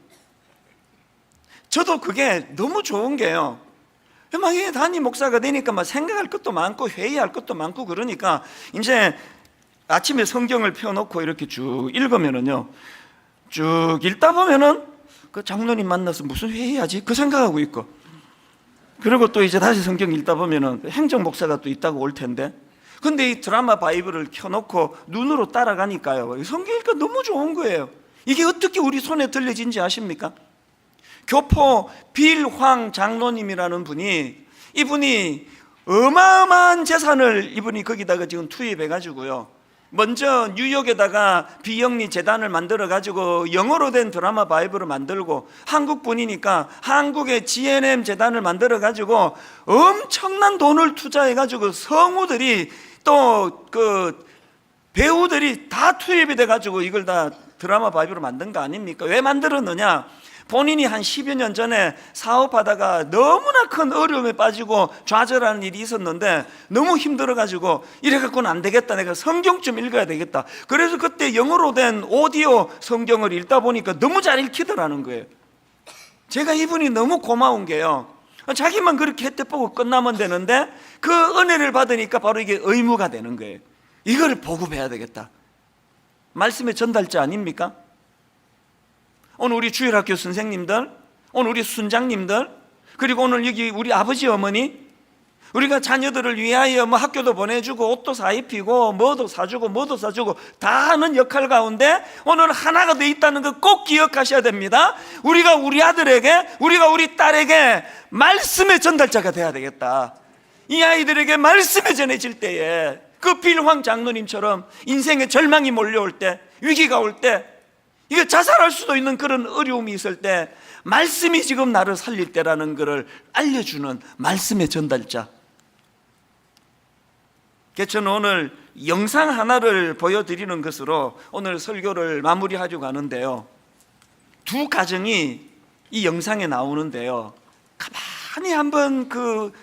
저도 그게 너무 좋은 게요, 막 담임 목사가 되니까 막 생각할 것도 많고 회의할 것도 많고 그러니까 이제 아침에 성경을 펴놓고 이렇게 쭉 읽으면은요, 쭉 읽다 보면은 그 장로님 만나서 무슨 회의하지? 그 생각하고 있고, 그리고 또 이제 다시 성경 읽다 보면은 행정 목사가 또 있다고 올 텐데, 근데 이 드라마 바이블을 켜놓고 눈으로 따라가니까요, 성경 읽기가 너무 좋은 거예요. 이게 어떻게 우리 손에 들려진지 아십니까? 교포 빌황 장로님이라는 분이, 이분이 어마어마한 재산을 이분이 거기다가 지금 투입해 가지고요, 먼저 뉴욕에다가 비영리 재단을 만들어 가지고 영어로 된 드라마 바이블을 만들고, 한국 분이니까 한국의 GNM 재단을 만들어 가지고 엄청난 돈을 투자해 가지고 성우들이 또 그 배우들이 다 투입이 돼 가지고 이걸 다 드라마 바이블을 만든 거 아닙니까? 왜 만들었느냐? 본인이 한 10여 년 전에 사업하다가 너무나 큰 어려움에 빠지고 좌절하는 일이 있었는데 너무 힘들어가지고 이래갖고는 안 되겠다, 내가 성경 좀 읽어야 되겠다. 그래서 그때 영어로 된 오디오 성경을 읽다 보니까 너무 잘 읽히더라는 거예요. 제가 이분이 너무 고마운 게요, 자기만 그렇게 혜택 보고 끝나면 되는데 그 은혜를 받으니까 바로 이게 의무가 되는 거예요. 이거를 보급해야 되겠다. 말씀의 전달자 아닙니까? 오늘 우리 주일학교 선생님들, 오늘 우리 순장님들, 그리고 오늘 여기 우리 아버지 어머니, 우리가 자녀들을 위하여 뭐 학교도 보내주고 옷도 사입히고 뭐도 사주고 뭐도 사주고 다 하는 역할 가운데 오늘 하나가 돼 있다는 거 꼭 기억하셔야 됩니다. 우리가 우리 아들에게, 우리가 우리 딸에게 말씀의 전달자가 돼야 되겠다. 이 아이들에게 말씀이 전해질 때에 그 빌황 장로님처럼 인생의 절망이 몰려올 때, 위기가 올 때, 이게 자살할 수도 있는 그런 어려움이 있을 때 말씀이 지금 나를 살릴 때라는 것을 알려주는 말씀의 전달자. 그래서 저는 오늘 영상 하나를 보여드리는 것으로 오늘 설교를 마무리하려고 하는데요, 두 가정이 이 영상에 나오는데요, 가만히 한번 그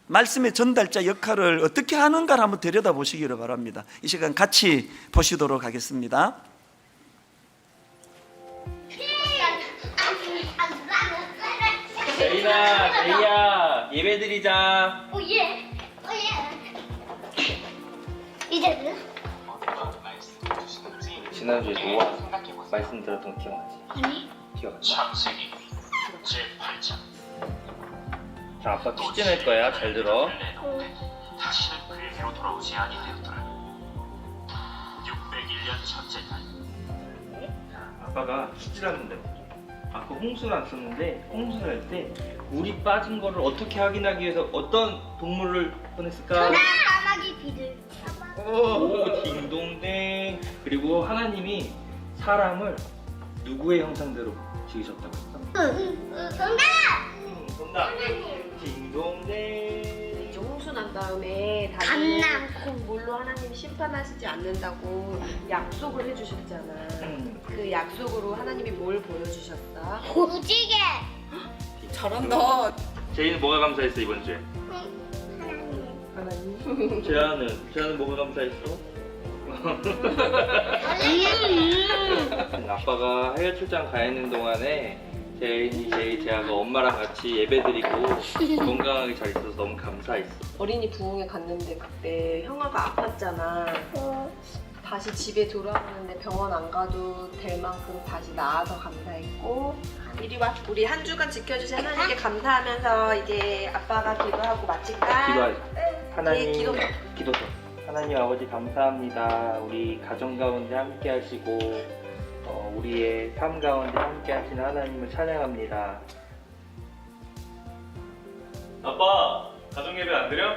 말씀의 전달자 역할을 어떻게 하는가를 한번 들여다보시기를 바랍니다. 이 시간 같이 보시도록 하겠습니다. 제이야, 예배 드리자. 오예. 이제는? 지난주에 노아 말씀 들었던 거 기억나지? 아니. 기억나지? 창세기 제8장. 자, 아빠 퀴즈 낼 거야. 잘 들어. 다시는 그에게로 돌아오지 아니하였더라. 601년 첫째 날 아빠가 퀴즈를 하는데, 아까 홍수를 안 썼는데 홍수를 할 때 물이 빠진 거를 어떻게 확인하기 위해서 어떤 동물을 보냈을까? 까마귀 비둘. 오, 딩동댕. 그리고 하나님이 사람을 누구의 형상대로 지으셨다고 했어? 정답. 정답. 딩동댕. 이제 홍수 난 다음에 다시 강낭콩. 물로 하나님이 심판하시지 않는다고 약속을 해주셨잖아. 그 약속으로 하나님이 뭘 보여주셨어? 무지개. 잘한다. 제이는 뭐가 감사했어 이번 주에? 하나님. 하나님. 재한은 뭐가 감사했어? 아빠가 해외 출장 가 있는 동안에 제이가 엄마랑 같이 예배드리고 건강하게 잘 있어서 너무 감사했어. 어린이 부흥회 갔는데 그때 형아가 아팠잖아. 다시 집에 돌아오는데 병원 안 가도 될 만큼 다시 나아서 감사했고. 이리 와. 우리 한 주간 지켜주신 하나님께 감사하면서 이제 아빠가 기도하고 마칠까? 기도하자. 하나님, 기도. 기도서. 하나님 아버지 감사합니다. 우리 가정 가운데 함께 하시고 우리의 삶 가운데 함께 하시는 하나님을 찬양합니다. 아빠, 가정 예배 안 드려?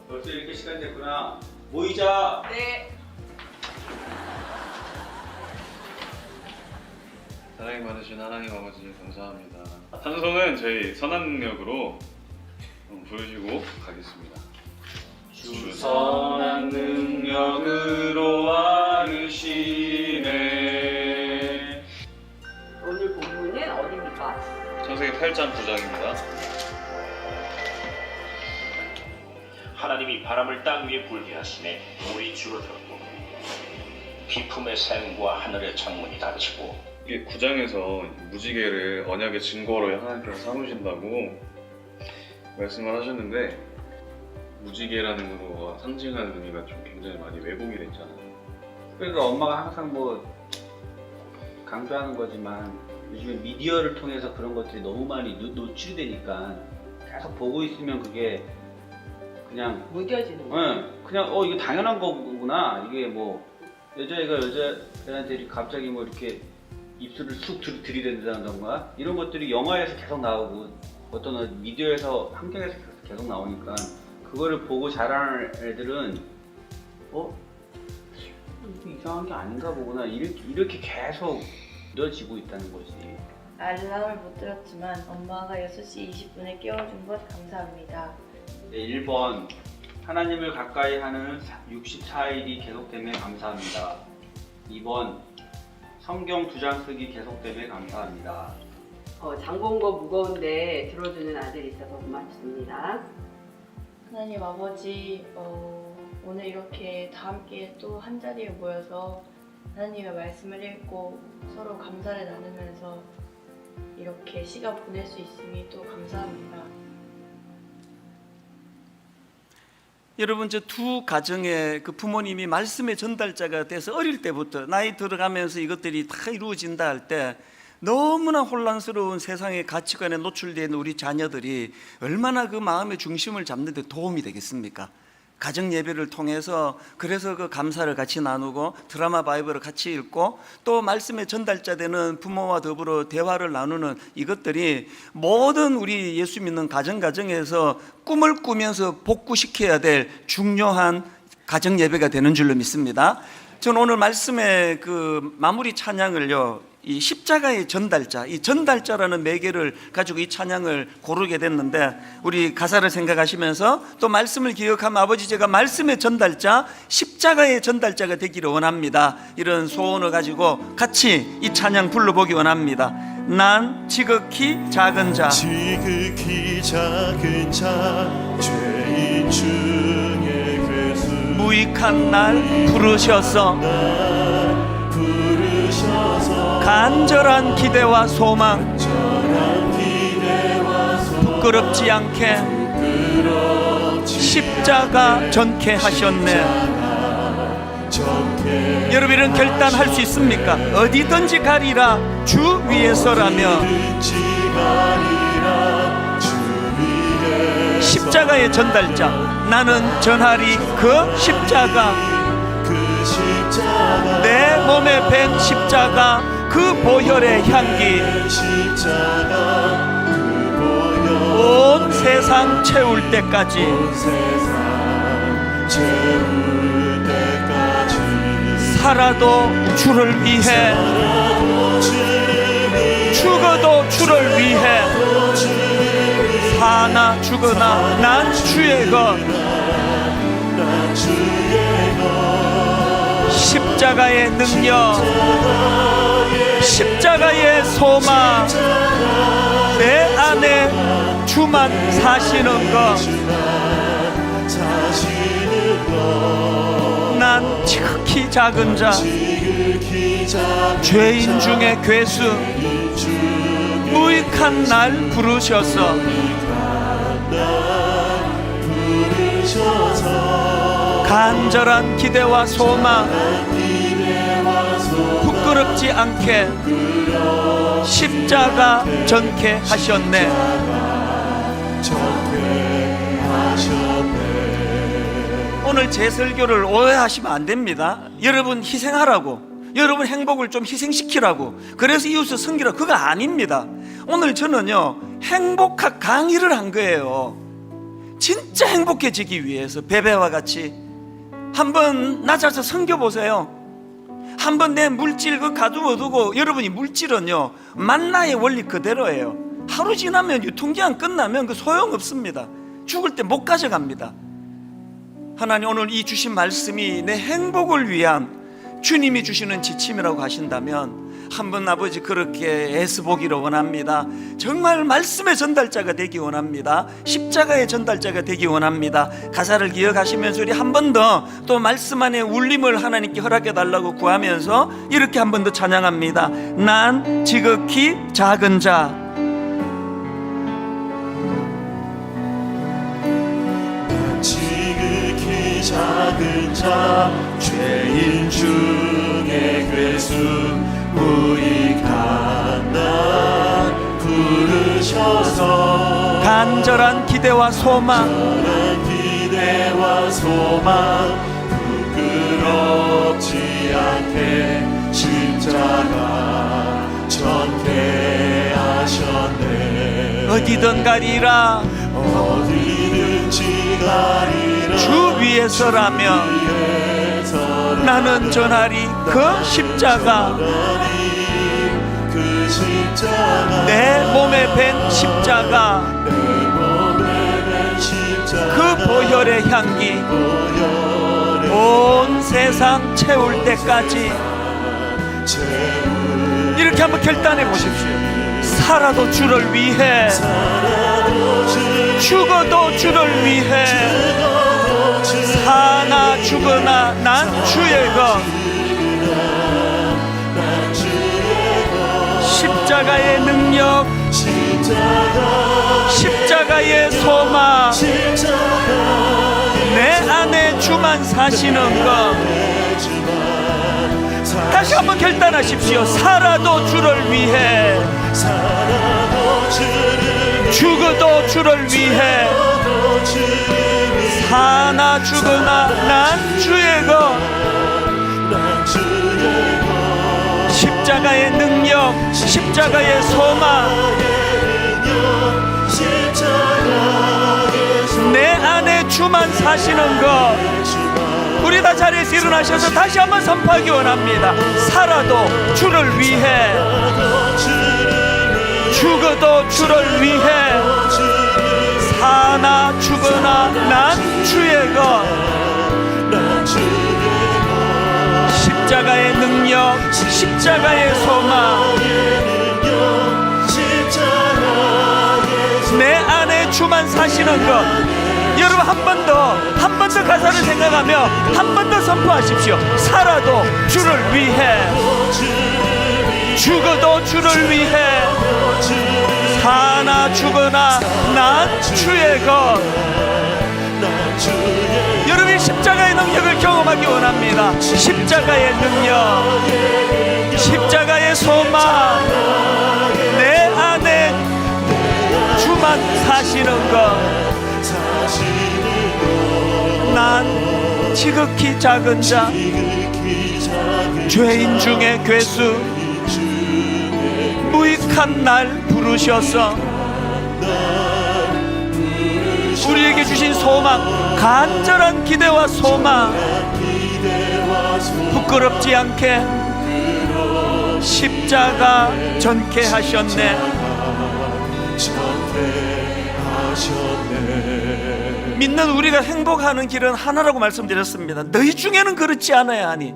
벌써 이렇게 시간 됐구나. 모이자. 네. 사랑이 많으신 하나님 아버지 감사합니다. 찬송은 저희 선한 능력으로 부르시고 가겠습니다. 주 선한 능력으로 와르시네. 오늘 본문은 어디입니까? 창세기 8장 9장입니다. 하나님이 바람을 땅 위에 불게 하시매 물이 줄어들었고 비품의 샘과 하늘의 창문이 닫히고 이게 9장에서 무지개를 언약의 증거로 하나님께서 삼으신다고 말씀을 하셨는데 무지개라는 거가 상징하는 의미가 좀 굉장히 많이 왜곡이 됐잖아요. 그러니까 엄마가 항상 뭐 강조하는 거지만 요즘에 미디어를 통해서 그런 것들이 너무 많이 노출이 되니까 계속 보고 있으면 그게 그냥 무뎌지는 거야. 그냥 이거 당연한 거구나. 이게 뭐 여자애가 여자애한테 갑자기 뭐 이렇게 입술을 쑥 들이댄다던가 이런 것들이 영화에서 계속 나오고 어떤 미디어에서 환경에서 계속 나오니까 그거를 보고 자라는 애들은 이거 이상한 게 아닌가 보구나 이렇게 계속 묻어지고 있다는 거지. 알람을 못 들었지만 엄마가 6시 20분에 깨워준 것 감사합니다. 네, 1번 하나님을 가까이 하는 64일이 계속됨에 감사합니다. 2번 성경 2장 쓰기 계속됨에 감사합니다. 장본거 무거운데 들어주는 아들이 있어서 고맙습니다. 하나님 아버지, 오늘 이렇게 다 함께 또 한자리에 모여서 하나님의 말씀을 읽고 서로 감사를 나누면서 이렇게 시간 보낼 수 있으니 또 감사합니다. 여러분, 저 두 가정의 그 부모님이 말씀의 전달자가 돼서 어릴 때부터 나이 들어가면서 이것들이 다 이루어진다 할 때 너무나 혼란스러운 세상의 가치관에 노출되어 있는 우리 자녀들이 얼마나 그 마음의 중심을 잡는 데 도움이 되겠습니까? 가정 예배를 통해서 그래서 그 감사를 같이 나누고 드라마 바이블을 같이 읽고 또 말씀의 전달자 되는 부모와 더불어 대화를 나누는 이것들이 모든 우리 예수 믿는 가정에서 꿈을 꾸면서 복구시켜야 될 중요한 가정 예배가 되는 줄로 믿습니다. 저는 오늘 말씀의 그 마무리 찬양을요, 이 십자가의 전달자, 이 전달자라는 매개를 가지고 이 찬양을 고르게 됐는데, 우리 가사를 생각하시면서 또 말씀을 기억하면 아버지 제가 말씀의 전달자, 십자가의 전달자가 되기를 원합니다. 이런 소원을 가지고 같이 이 찬양 불러보기 원합니다. 난 지극히 작은 자, 지극히 작은 자, 죄인 중에 괴수, 무익한 날 부르셔서 간절한 기대와 소망, 부끄럽지 않게 십자가 전케 하셨네. 여러분, 이런 결단할 수 있습니까? 어디든지 가리라 주 위에서라며 십자가의 전달자, 나는 전하리 그 십자가, 내 몸에 밴 십자가, 그 보혈의 향기 온 세상 채울 때까지 살아도 주를 위해, 죽어도 주를 위해, 사나 죽으나 난 주의 것. 십자가의 능력, 십자가의 소망, 내 안에 주만 사시는 것. 난 지극히 작은 자, 죄인 중에 괴수, 무익한 날 부르셔서 간절한 기대와 소망, 부끄럽지 않게 십자가 전케 하셨네. 오늘 제 설교를 오해하시면 안 됩니다. 여러분 희생하라고, 여러분 행복을 좀 희생시키라고, 그래서 이웃을 섬기라, 그거 아닙니다. 오늘 저는요, 행복학 강의를 한 거예요. 진짜 행복해지기 위해서 베베와 같이 한번 낮아서 섬겨보세요. 한번 내 물질 그 가두어 두고, 여러분이 물질은요 만나의 원리 그대로예요. 하루 지나면 유통기한 끝나면 그 소용없습니다. 죽을 때 못 가져갑니다. 하나님, 오늘 이 주신 말씀이 내 행복을 위한 주님이 주시는 지침이라고 하신다면 한번 아버지 그렇게 애써보기를 원합니다. 정말 말씀의 전달자가 되기 원합니다. 십자가의 전달자가 되기 원합니다. 가사를 기억하시면서 우리 한 번 더 또 말씀 안에 울림을 하나님께 허락해 달라고 구하면서 이렇게 한 번 더 찬양합니다. 난 지극히 작은 자, 작은 자 죄인 중에 괴수 무익한 날 부르셔서 간절한 기대와 소망 간절한 기대와 소망 부끄럽지 않게 십자가 전개하셨네. 어디든 가리라 어디든지 가리라 주 위에서라면 나는 전하리 그 십자가 그 십자가 내 몸에 밴 십자가 내 몸에 밴 십자가 그 보혈의 향기 보혈의 온 세상 채울 때까지 채울 이렇게 한번 결단해 보십시오. 살아도 주를 위해 죽어도 주를 위해 사나 죽으나 난 주의 것 십자가의 능력 십자가의 소망 내 안에 주만 사시는 것 다시 한번 결단하십시오. 살아도 주를 위해 죽어도 주를 위해 사나 죽으나 난 주의 것 십자가의 능력 십자가의 소망 내 안에 주만 사시는 것 우리 다 자리에서 일어나셔서 다시 한번 선포하기 원합니다. 살아도 주를 위해 죽어도 주를 위해 사나 죽으나 난 주의 것 십자가의 능력 십자가의 소망 내 안에 주만 사시는 것 여러분 한 번 더 가사를 생각하며 한 번 더 선포하십시오. 살아도 주를 위해 죽어도 주를 위해 사나 죽으나 난 주의 것 여러분이 십자가의 능력을 경험하기 원합니다. 십자가의 능력 십자가의 소망 내 안에 주만 사시는 것 난 지극히 작은 자 죄인 중에 괴수 무익한 날 부르셔서 우리에게 주신 소망 간절한 기대와 소망 부끄럽지 않게 십자가 전개하셨네. 믿는 우리가 행복하는 길은 하나라고 말씀드렸습니다. 너희 중에는 그렇지 않아야 하니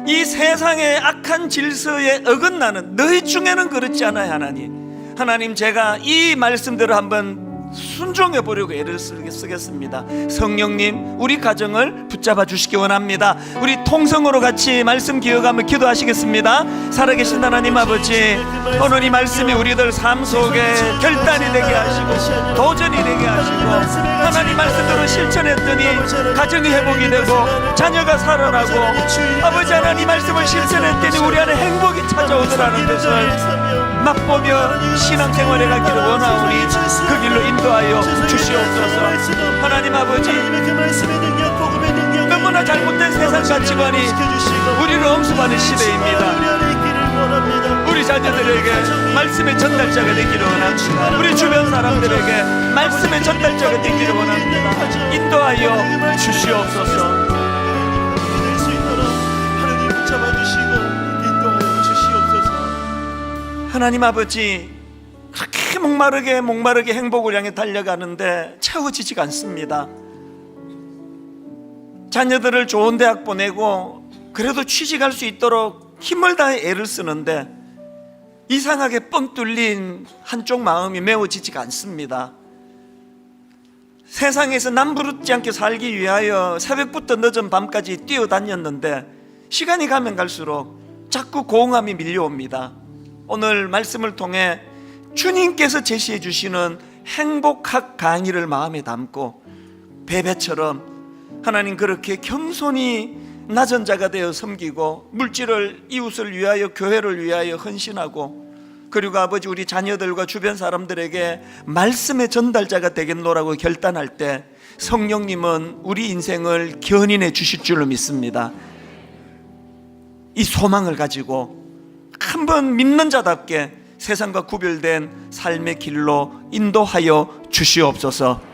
이 세상의 악한 질서에 어긋나는 너희 중에는 그렇지 않아야 하나니 하나님 제가 이 말씀대로 한번 순종해 보려고 애를 쓰겠습니다. 성령님 우리 가정을 붙잡아 주시기 원합니다. 우리 통성으로 같이 말씀 기억하며 기도하시겠습니다. 살아계신 하나님 아버지 오늘 이 말씀이 우리들 삶 속에 결단이 되게 하시고 도전이 되게 하시고 하나님 말씀대로 실천했더니 가정이 회복이 되고 자녀가 살아나고 아버지 하나님 말씀을 실천했더니 우리 안에 행복이 찾아오더라는 것을 맛보며 신앙생활에 가기를 원하오니 그 길로 인도하여 주시옵소서. 하나님 아버지 너무나 잘못된 세상 가치관이 우리를 엄습하는 시대입니다. 우리 자녀들에게 말씀의 전달자가 되기를 원합니다. 우리 주변 사람들에게 말씀의 전달자가 되기를 원합니다. 인도하여 주시옵소서. 하나님 아버지 그렇게 목마르게 행복을 향해 달려가는데 채워지지가 않습니다. 자녀들을 좋은 대학 보내고 그래도 취직할 수 있도록 힘을 다해 애를 쓰는데 이상하게 뻥 뚫린 한쪽 마음이 메워지지가 않습니다. 세상에서 남부럽지 않게 살기 위하여 새벽부터 늦은 밤까지 뛰어다녔는데 시간이 가면 갈수록 자꾸 고응함이 밀려옵니다. 오늘 말씀을 통해 주님께서 제시해 주시는 행복학 강의를 마음에 담고 베베처럼 하나님 그렇게 겸손히 낮은 자가 되어 섬기고 물질을 이웃을 위하여 교회를 위하여 헌신하고, 그리고 아버지 우리 자녀들과 주변 사람들에게 말씀의 전달자가 되겠노라고 결단할 때 성령님은 우리 인생을 견인해 주실 줄로 믿습니다. 이 소망을 가지고 한번 믿는 자답게 세상과 구별된 삶의 길로 인도하여 주시옵소서.